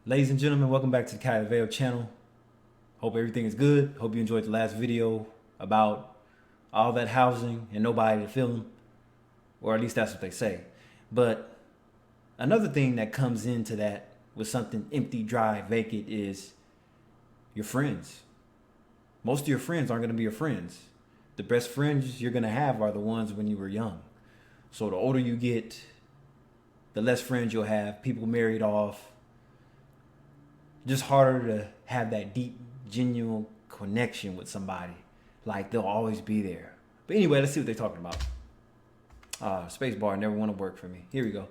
Ladies and gentlemen, welcome back to the Kai Veil channel. Hope everything is good. Hope you enjoyed the last video about all that housing and nobody to fill them. Or at least that's what they say. But another thing that comes into that with something empty, dry, vacant is your friends. Most of your friends aren't going to be your friends. The best friends you're going to have are the ones when you were young. So the older you get, the less friends you'll have. People married off. Just harder to have that deep, genuine connection with somebody. Like they'll always be there. But anyway, let's see what they're talking about. Spacebar never want to work for me. Here we go.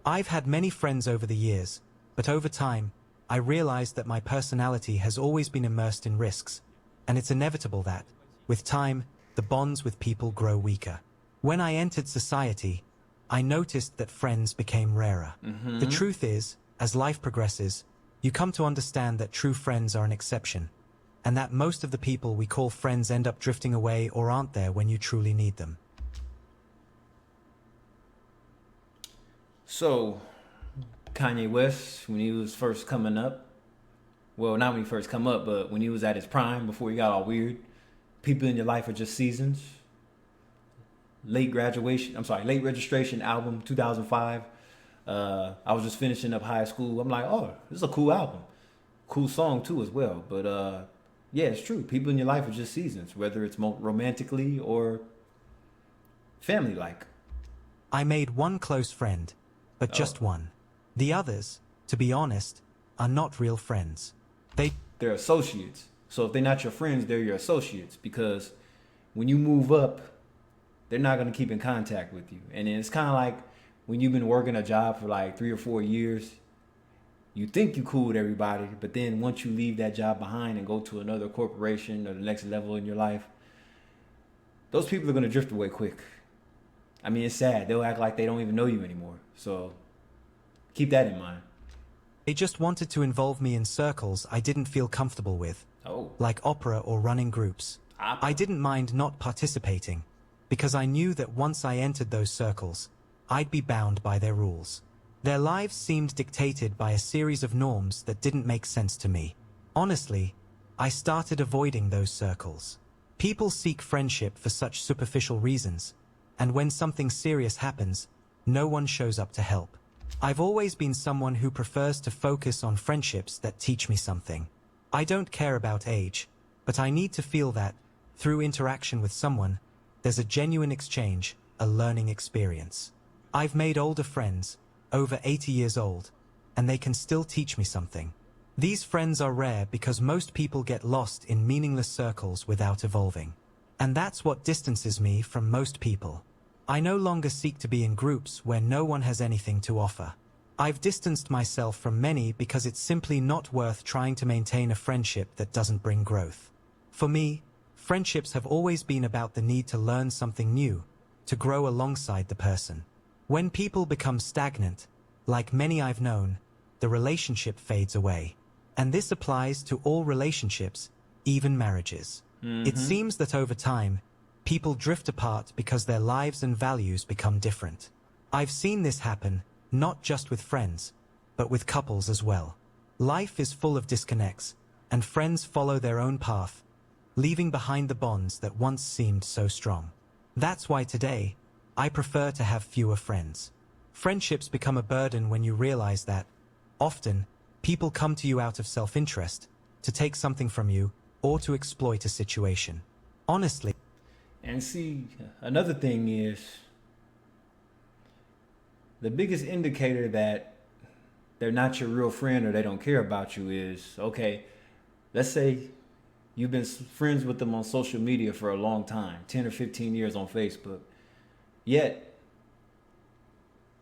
I've had many friends over the years, but over time, I realized that my personality has always been immersed in risks, and it's inevitable that, with time, the bonds with people grow weaker. When I entered society, I noticed that friends became rarer. The truth is, as life progresses, you come to understand that true friends are an exception, and that most of the people we call friends end up drifting away or aren't there when you truly need them. So, Kanye West, when he was first coming up, well, not when he first come up, but when he was at his prime, before he got all weird, people in your life are just seasons. Late registration album, 2005. I was just finishing up high school. I'm like, oh, this is a cool album. Cool song too as well. But yeah, it's true. People in your life are just seasons, whether it's romantically or family-like. I made one close friend, but just one. The others, to be honest, are not real friends. They're associates. So if they're not your friends, they're your associates, because when you move up, they're not going to keep in contact with you. And it's kind of like when you've been working a job for like 3 or 4 years, you think you cool with everybody, but then once you leave that job behind and go to another corporation or the next level in your life, those people are going to drift away quick. I mean, it's sad. They'll act like they don't even know you anymore. So keep that in mind. They just wanted to involve me in circles I didn't feel comfortable with, like opera or running groups. I didn't mind not participating, because I knew that once I entered those circles, I'd be bound by their rules. Their lives seemed dictated by a series of norms that didn't make sense to me. Honestly, I started avoiding those circles. People seek friendship for such superficial reasons, and when something serious happens, no one shows up to help. I've always been someone who prefers to focus on friendships that teach me something. I don't care about age, but I need to feel that, through interaction with someone, there's a genuine exchange, a learning experience. I've made older friends, over 80 years old, and they can still teach me something. These friends are rare because most people get lost in meaningless circles without evolving. And that's what distances me from most people. I no longer seek to be in groups where no one has anything to offer. I've distanced myself from many because it's simply not worth trying to maintain a friendship that doesn't bring growth. For me, friendships have always been about the need to learn something new, to grow alongside the person. When people become stagnant, like many I've known, the relationship fades away. And this applies to all relationships, even marriages. It seems that over time, people drift apart because their lives and values become different. I've seen this happen, not just with friends, but with couples as well. Life is full of disconnects, and friends follow their own path, leaving behind the bonds that once seemed so strong. That's why today, I prefer to have fewer friends. Friendships become a burden when you realize that, often, people come to you out of self-interest, to take something from you, or to exploit a situation. Honestly. And see, another thing is, the biggest indicator that they're not your real friend or they don't care about you is, okay, let's say you've been friends with them on social media for a long time, 10 or 15 years on Facebook. Yet,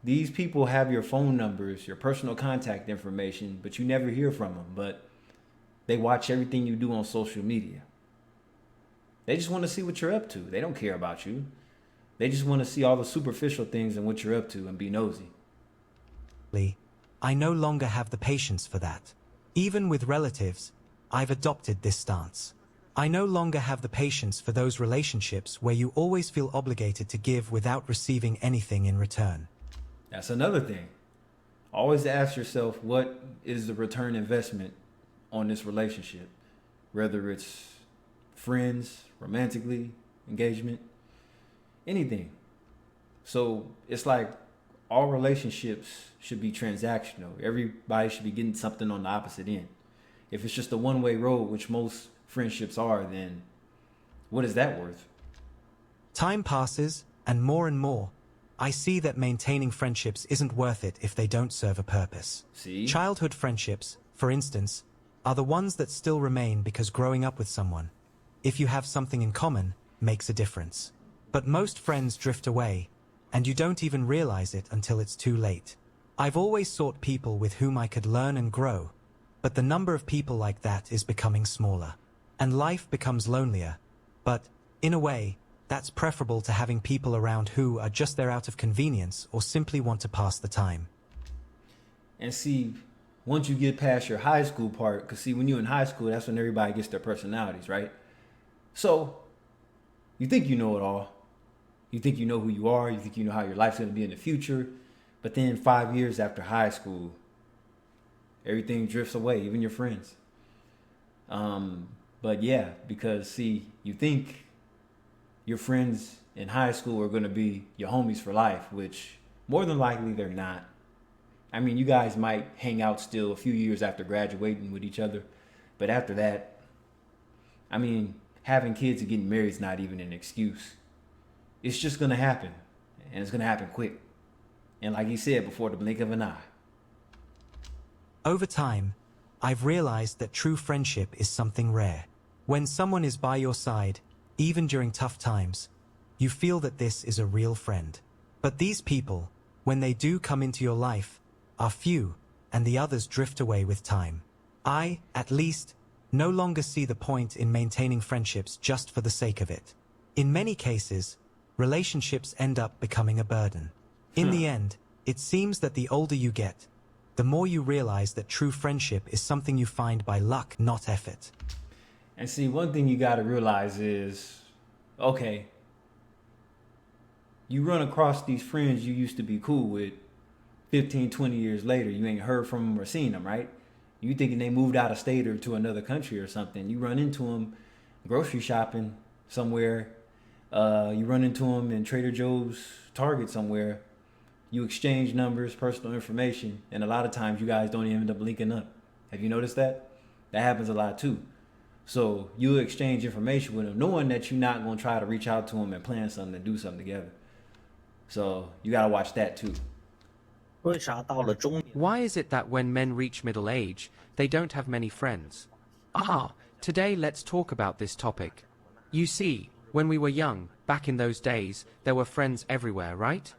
these people have your phone numbers, your personal contact information, but you never hear from them. But they watch everything you do on social media. They just want to see what you're up to. They don't care about you. They just want to see all the superficial things and what you're up to and be nosy. I no longer have the patience for that. Even with relatives, I've adopted this stance. I no longer have the patience for those relationships where you always feel obligated to give without receiving anything in return. That's another thing. Always ask yourself, what is the return investment on this relationship? Whether it's friends, romantically, engagement, anything. So it's like all relationships should be transactional. Everybody should be getting something on the opposite end. If it's just a one-way road, which most friendships are, then what is that worth? Time passes, and more, I see that maintaining friendships isn't worth it if they don't serve a purpose. See? Childhood friendships, for instance, are the ones that still remain because growing up with someone, if you have something in common, makes a difference. But most friends drift away, and you don't even realize it until it's too late. I've always sought people with whom I could learn and grow, but the number of people like that is becoming smaller, and life becomes lonelier. But, in a way, that's preferable to having people around who are just there out of convenience or simply want to pass the time. And see, once you get past your high school part, because see, when you're in high school, that's when everybody gets their personalities, right? So, you think you know it all. You think you know who you are. You think you know how your life's going to be in the future. But then 5 years after high school, everything drifts away, even your friends. But yeah, because see, you think your friends in high school are going to be your homies for life, which more than likely they're not. I mean, you guys might hang out still a few years after graduating with each other. But after that, I mean, having kids and getting married is not even an excuse. It's just going to happen. And it's going to happen quick. And like he said, before the blink of an eye. Over time, I've realized that true friendship is something rare. When someone is by your side, even during tough times, you feel that this is a real friend. But these people, when they do come into your life, are few, and the others drift away with time. I, at least, no longer see the point in maintaining friendships just for the sake of it. In many cases, relationships end up becoming a burden. In the end, it seems that the older you get, the more you realize that true friendship is something you find by luck, not effort. And see, one thing you got to realize is, okay, you run across these friends you used to be cool with 15, 20 years later. You ain't heard from them or seen them, right? You thinking they moved out of state or to another country or something. You run into them grocery shopping somewhere. You run into them in Trader Joe's, Target somewhere. You exchange numbers, personal information, and a lot of times you guys don't even end up linking up. Have you noticed that? That happens a lot too. So you exchange information with them, knowing that you're not going to try to reach out to them and plan something and do something together. So you got to watch that too. Why is it that when men reach middle age, they don't have many friends? Today let's talk about this topic. You see, when we were young, back in those days, there were friends everywhere, right?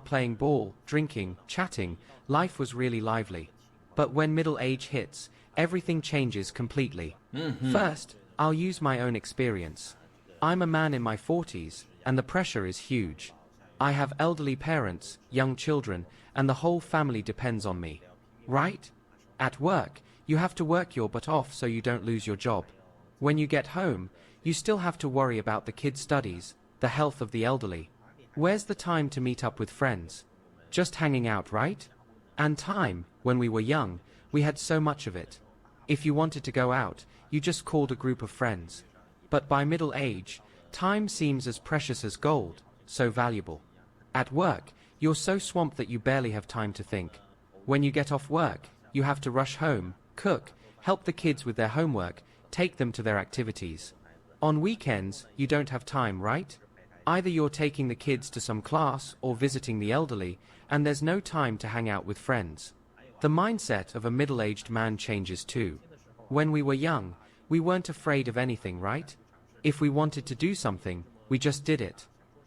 Playing ball, drinking, chatting, life was really lively. But when middle age hits, everything changes completely. First, I'll use my own experience. I'm a man in my 40s, and the pressure is huge. I have elderly parents, young children, and the whole family depends on me. Right? At work, you have to work your butt off so you don't lose your job. When you get home, you still have to worry about the kids' studies, the health of the elderly. Where's the time to meet up with friends? Just hanging out, right? And time, when we were young, we had so much of it. If you wanted to go out, you just called a group of friends. But by middle age, time seems as precious as gold, so valuable. At work, you're so swamped that you barely have time to think. When you get off work, you have to rush home, cook, help the kids with their homework, take them to their activities. On weekends, you don't have time, right? Either you're taking the kids to some class or visiting the elderly, and there's no time to hang out with friends. The mindset of a middle-aged man changes too. When we were young, we weren't afraid of anything, right? If we wanted to do something, we just did it.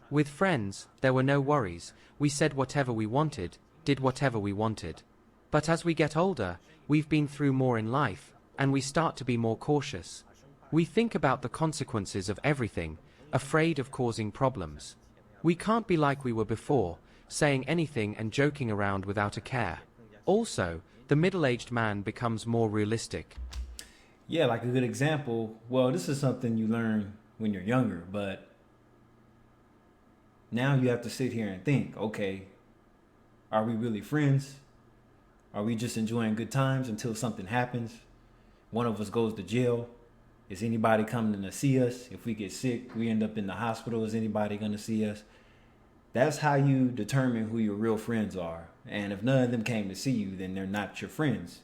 With friends, there were no worries. We said whatever we wanted, did whatever we wanted. But as we get older, we've been through more in life, and we start to be more cautious. We think about the consequences of everything, afraid of causing problems. We can't be like we were before, saying anything and joking around without a care. Also, the middle-aged man becomes more realistic. Yeah, like a good example. Well, this is something you learn when you're younger, but now you have to sit here and think, okay, are we really friends? Are we just enjoying good times until something happens? One of us goes to jail. Is anybody coming to see us? If we get sick, we end up in the hospital. Is anybody going to see us? That's how you determine who your real friends are. And if none of them came to see you, then they're not your friends.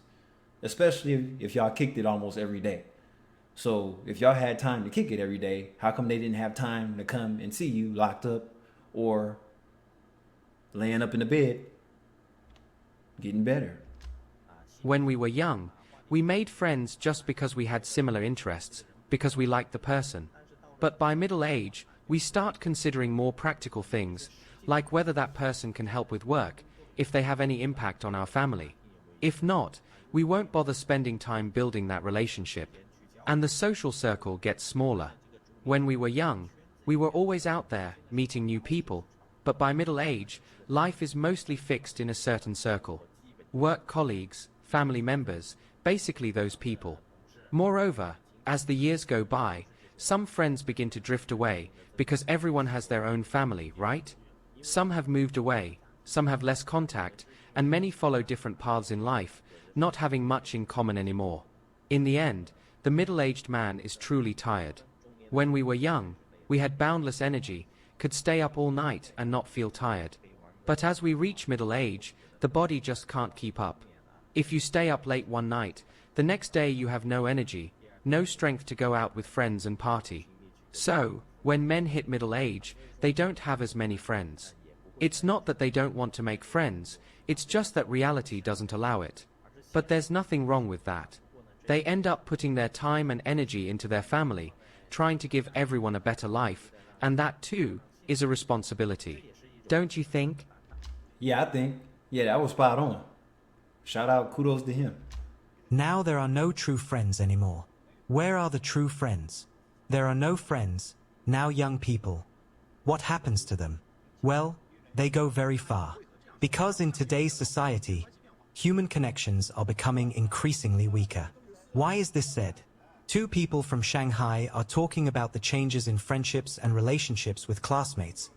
Especially if y'all kicked it almost every day. So if y'all had time to kick it every day, how come they didn't have time to come and see you locked up or laying up in the bed getting better? When we were young, we made friends just because we had similar interests, because we liked the person. But by middle age, we start considering more practical things, like whether that person can help with work, if they have any impact on our family. If not, we won't bother spending time building that relationship. And the social circle gets smaller. When we were young, we were always out there, meeting new people. But by middle age, life is mostly fixed in a certain circle. Work colleagues, family members, basically those people. Moreover, as the years go by, some friends begin to drift away because everyone has their own family, right? Some have moved away, some have less contact, and many follow different paths in life, not having much in common anymore. In the end, the middle-aged man is truly tired. When we were young, we had boundless energy, could stay up all night and not feel tired. But as we reach middle age, the body just can't keep up. If you stay up late one night, the next day you have no energy, no strength to go out with friends and party. So, when men hit middle age, they don't have as many friends. It's not that they don't want to make friends, it's just that reality doesn't allow it. But there's nothing wrong with that. They end up putting their time and energy into their family, trying to give everyone a better life, and that too is a responsibility. Don't you think? Yeah, I think. Yeah, that was spot on. Shout out, kudos to him. Now there are no true friends anymore. Where are the true friends? There are no friends, now young people. What happens to them? Well, they go very far. Because in today's society, human connections are becoming increasingly weaker. Why is this said? Two people from Shanghai are talking about the changes in friendships and relationships with classmates,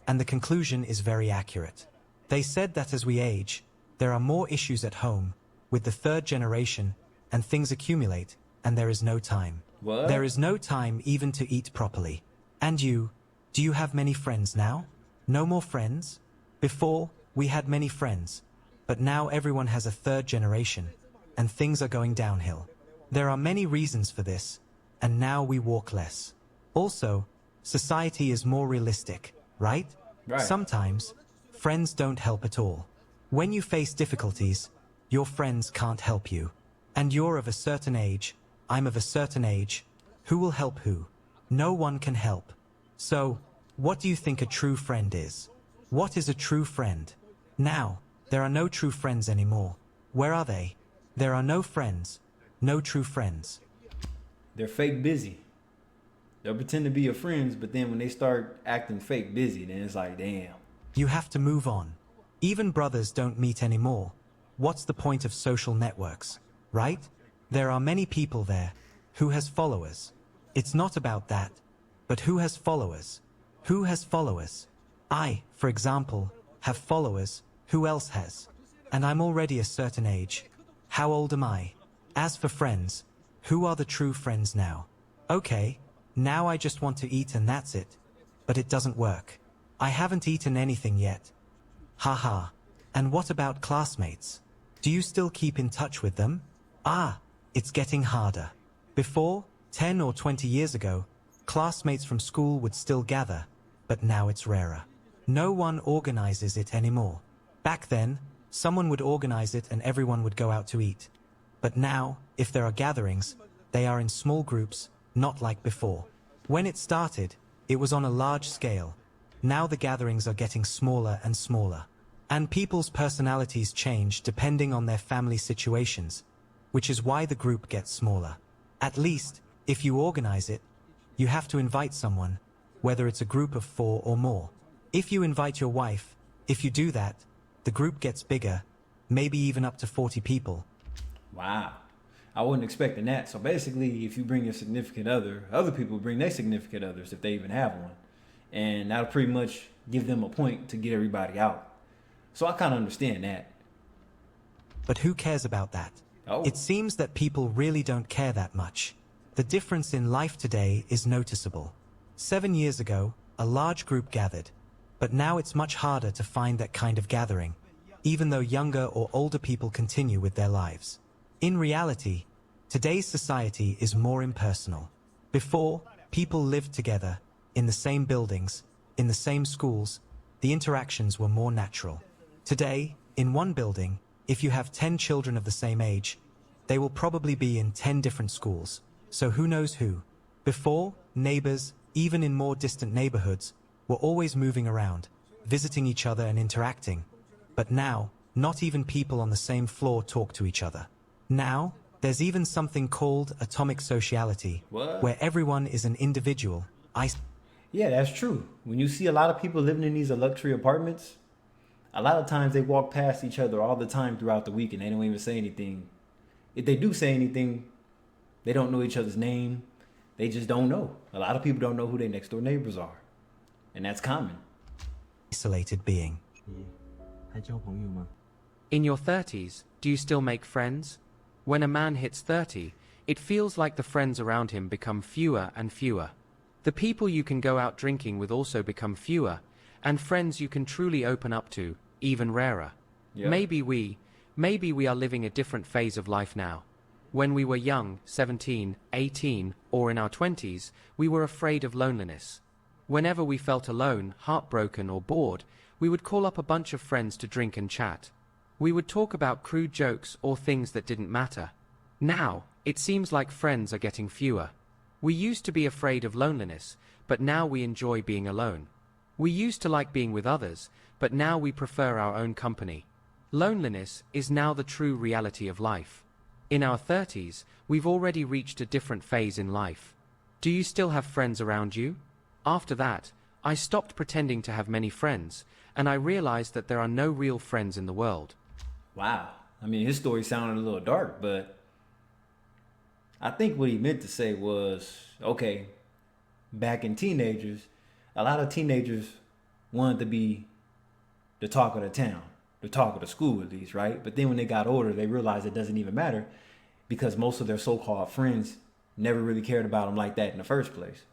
and the conclusion is very accurate. They said that as we age, there are more issues at home, with the third generation, and things accumulate, and there is no time. What? There is no time even to eat properly. And you, do you have many friends now? No more friends? Before, we had many friends, but now everyone has a third generation, and things are going downhill. There are many reasons for this, and now we walk less. Also, society is more realistic, right? Right. Sometimes, friends don't help at all. When you face difficulties, your friends can't help you. And you're of a certain age, I'm of a certain age. Who will help who? No one can help. So, what do you think a true friend is? What is a true friend? Now, there are no true friends anymore. Where are they? There are no friends. No true friends. They're fake busy. They'll pretend to be your friends, but then when they start acting fake busy, then it's like, damn. You have to move on. Even brothers don't meet anymore. What's the point of social networks, right? There are many people there. Who has followers? It's not about that. But who has followers? Who has followers? I, for example, have followers. Who else has? And I'm already a certain age. How old am I? As for friends, who are the true friends now? Okay, now I just want to eat and that's it. But it doesn't work. I haven't eaten anything yet. Haha. And what about classmates? Do you still keep in touch with them? Ah, it's getting harder. Before, 10 or 20 years ago, classmates from school would still gather, but now it's rarer. No one organizes it anymore. Back then, someone would organize it and everyone would go out to eat. But now, if there are gatherings, they are in small groups, not like before. When it started, it was on a large scale. Now the gatherings are getting smaller and smaller. And people's personalities change depending on their family situations, which is why the group gets smaller. At least, if you organize it, you have to invite someone, whether it's a group of 4 or more. If you invite your wife, if you do that, the group gets bigger, maybe even up to 40 people. Wow. I wasn't expecting that. So basically, if you bring your significant other, other people bring their significant others if they even have one. And that'll pretty much give them a point to get everybody out. So I kind of understand that. But who cares about that? Oh. It seems that people really don't care that much. The difference in life today is noticeable. 7 years ago, a large group gathered, but now it's much harder to find that kind of gathering, even though younger or older people continue with their lives. In reality, today's society is more impersonal. Before, people lived together, in the same buildings, in the same schools, the interactions were more natural. Today, in one building, if you have 10 children of the same age, they will probably be in 10 different schools, so who knows who. Before, neighbors, even in more distant neighborhoods, were always moving around, visiting each other and interacting. But now, not even people on the same floor talk to each other. Now, there's even something called atomic sociality, where everyone is an individual. Yeah, that's true. When you see a lot of people living in these luxury apartments, a lot of times they walk past each other all the time throughout the week and they don't even say anything. If they do say anything, they don't know each other's name. They just don't know. A lot of people don't know who their next door neighbors are. And that's common. Isolated being. In your 30s, do you still make friends? When a man hits 30, it feels like the friends around him become fewer and fewer. The people you can go out drinking with also become fewer, and friends you can truly open up to, even rarer. Yeah. Maybe we are living a different phase of life now. When we were young, 17, 18, or in our 20s, we were afraid of loneliness. Whenever we felt alone, heartbroken, or bored, we would call up a bunch of friends to drink and chat. We would talk about crude jokes or things that didn't matter. Now, it seems like friends are getting fewer. We used to be afraid of loneliness, but now we enjoy being alone. We used to like being with others, but now we prefer our own company. Loneliness is now the true reality of life. In our 30s, we've already reached a different phase in life. Do you still have friends around you? After that, I stopped pretending to have many friends, and I realized that there are no real friends in the world. Wow. I mean, his story sounded a little dark, but I think what he meant to say was, okay, back in teenagers, a lot of teenagers wanted to be the talk of the town, the talk of the school at least, right? But then when they got older, they realized it doesn't even matter because most of their so-called friends never really cared about them like that in the first place.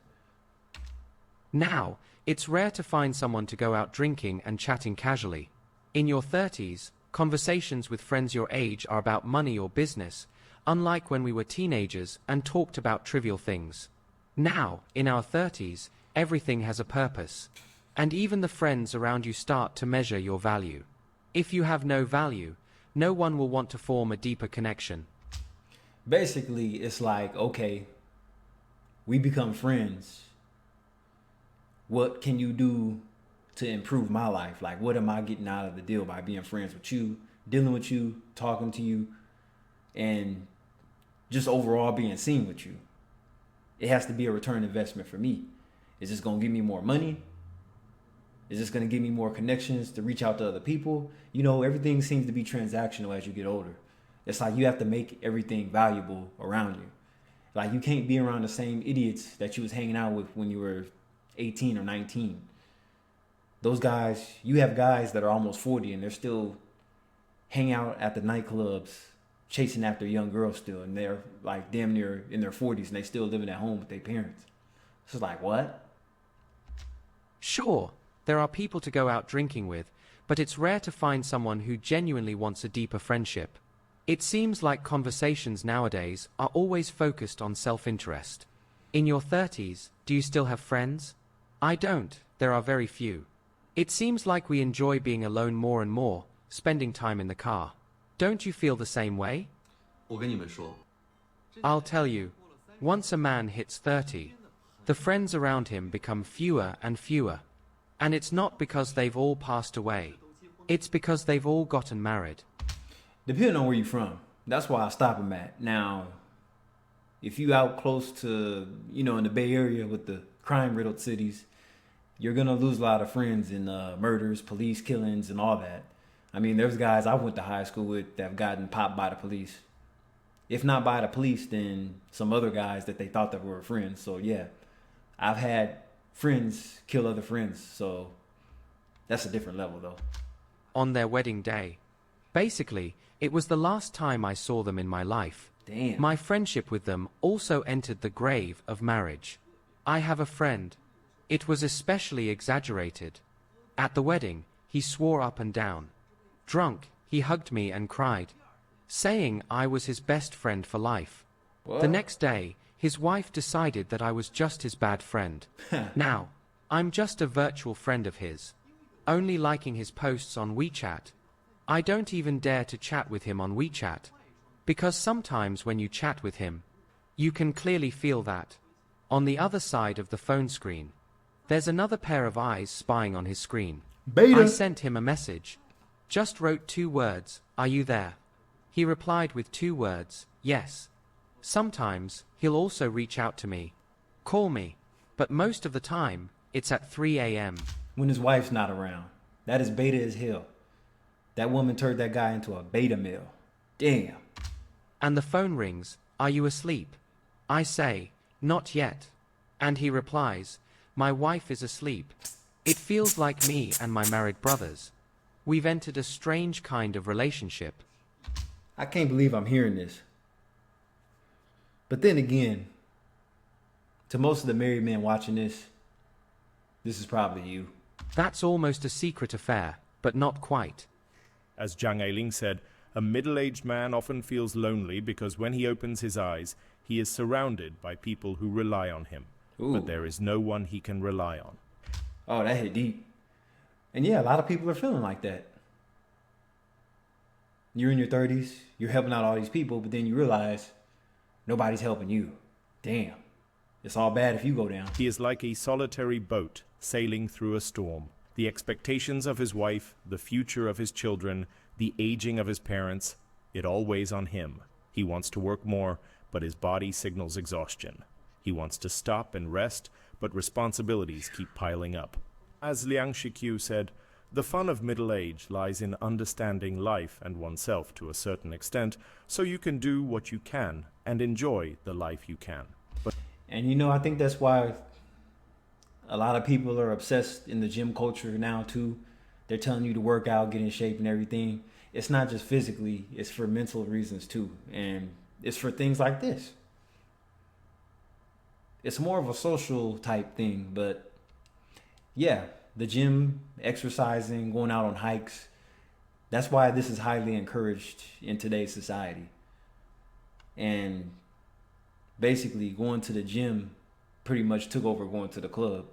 Now, it's rare to find someone to go out drinking and chatting casually. In your 30s, conversations with friends your age are about money or business, unlike when we were teenagers and talked about trivial things. Now, in our 30s, everything has a purpose. And even the friends around you start to measure your value. If you have no value, no one will want to form a deeper connection. Basically, it's like, okay, we become friends. What can you do to improve my life? Like, what am I getting out of the deal by being friends with you, dealing with you, talking to you, and just overall being seen with you? It has to be a return investment for me. Is this going to give me more money? Is this going to give me more connections to reach out to other people? You know, everything seems to be transactional as you get older. It's like you have to make everything valuable around you. Like, you can't be around the same idiots that you was hanging out with when you were 18 or 19. Those guys, you have guys that are almost 40 and they're still hanging out at the nightclubs chasing after young girls still, and they're like damn near in their 40s and they still living at home with their parents. It's just like, what? Sure, there are people to go out drinking with, but it's rare to find someone who genuinely wants a deeper friendship. It seems like conversations nowadays are always focused on self-interest. In your 30s, do you still have friends? I don't. There are very few. It seems like we enjoy being alone more and more, spending time in the car. Don't you feel the same way? I'll tell you, once a man hits 30, the friends around him become fewer and fewer. And it's not because they've all passed away. It's because they've all gotten married. Depending on where you're from. That's why I stop them at. Now, if you out close to, you know, in the Bay Area with the crime-riddled cities, you're going to lose a lot of friends in murders, police killings, and all that. I mean, there's guys I went to high school with that have gotten popped by the police. If not by the police, then some other guys that they thought that were friends. So, yeah, I've had friends kill other friends. So that's a different level, though. On their wedding day. Basically, It was the last time I saw them in my life. Damn. My friendship with them also entered the grave of marriage. I have a friend. It was especially exaggerated. At the wedding, he swore up and down. Drunk, he hugged me and cried, saying I was his best friend for life. What? The next day, his wife decided that I was just his bad friend. Now, I'm just a virtual friend of his, only liking his posts on WeChat. I don't even dare to chat with him on WeChat, because sometimes when you chat with him, you can clearly feel that, on the other side of the phone screen, there's another pair of eyes spying on his screen. Beta. I sent him a message. Just wrote 2 words, "Are you there?" He replied with 2 words, "Yes." Sometimes, he'll also reach out to me, call me, but most of the time, it's at 3 a.m. When his wife's not around. That is beta as hell. That woman turned that guy into a beta male. Damn. And the phone rings, "Are you asleep?" I say, "Not yet." And he replies, "My wife is asleep." It feels like me and my married brothers. We've entered a strange kind of relationship. I can't believe I'm hearing this. But then again, to most of the married men watching this is probably you. That's almost a secret affair, but not quite. As Zhang Eiling said, a middle-aged man often feels lonely because when he opens his eyes, he is surrounded by people who rely on him. Ooh. But there is no one he can rely on. Oh, that hit deep. And yeah, a lot of people are feeling like that. You're in your 30s, you're helping out all these people, but then you realize nobody's helping you. Damn. It's all bad if you go down. He is like a solitary boat sailing through a storm. The expectations of his wife, the future of his children, the aging of his parents, it all weighs on him. He wants to work more, but his body signals exhaustion. He wants to stop and rest, but responsibilities keep piling up. As Liang Shiqiu said, the fun of middle age lies in understanding life and oneself to a certain extent, so you can do what you can and enjoy the life you can. And you know, I think that's why a lot of people are obsessed in the gym culture now too. They're telling you to work out, get in shape and everything. It's not just physically, it's for mental reasons too. And it's for things like this. It's more of a social type thing, but yeah, the gym, exercising, going out on hikes, that's why this is highly encouraged in today's society. And basically going to the gym pretty much took over going to the club.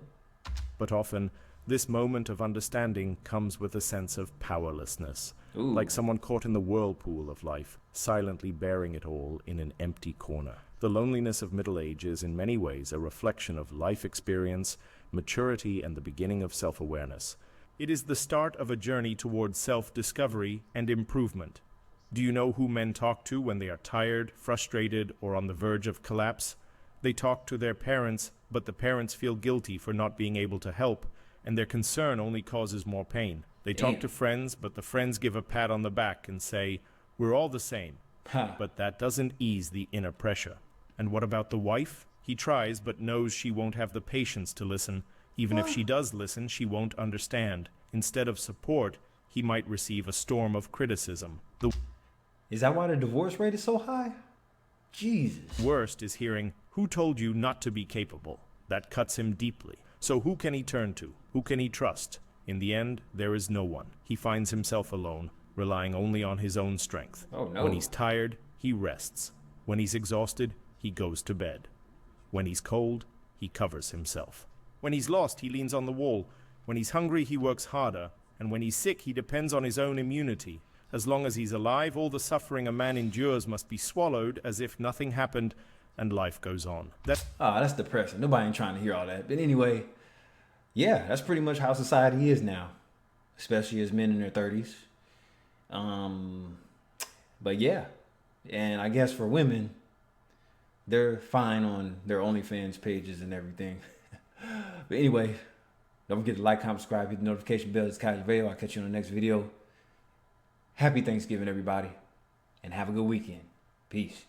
But often, this moment of understanding comes with a sense of powerlessness. Ooh. Like someone caught in the whirlpool of life, silently bearing it all in an empty corner. The loneliness of middle age is in many ways a reflection of life experience, maturity, and the beginning of self-awareness. It is the start of a journey towards self-discovery and improvement. Do you know who men talk to when they are tired, frustrated, or on the verge of collapse? They talk to their parents, but the parents feel guilty for not being able to help, and their concern only causes more pain. They talk to friends, but the friends give a pat on the back and say, "We're all the same." But that doesn't ease the inner pressure. And what about the wife? He tries, but knows she won't have the patience to listen. Even if she does listen, she won't understand. Instead of support, he might receive a storm of criticism. The Is that why the divorce rate is so high? Jesus. worst is hearing, "Who told you not to be capable?" That cuts him deeply. So who can he turn to? Who can he trust? In the end, there is no one. He finds himself alone, relying only on his own strength. Oh, no. When he's tired, he rests. When he's exhausted, he goes to bed. When he's cold, he covers himself. When he's lost, he leans on the wall. When he's hungry, he works harder. And when he's sick, he depends on his own immunity. As long as he's alive, all the suffering a man endures must be swallowed as if nothing happened, and life goes on. That's depressing. Nobody ain't trying to hear all that. But anyway, yeah, that's pretty much how society is now, especially as men in their 30s. But yeah, and I guess for women, they're fine on their OnlyFans pages and everything. But anyway, don't forget to like, comment, subscribe, hit the notification bell. It's Kylie Vale. I'll catch you on the next video. Happy Thanksgiving, everybody, and have a good weekend. Peace.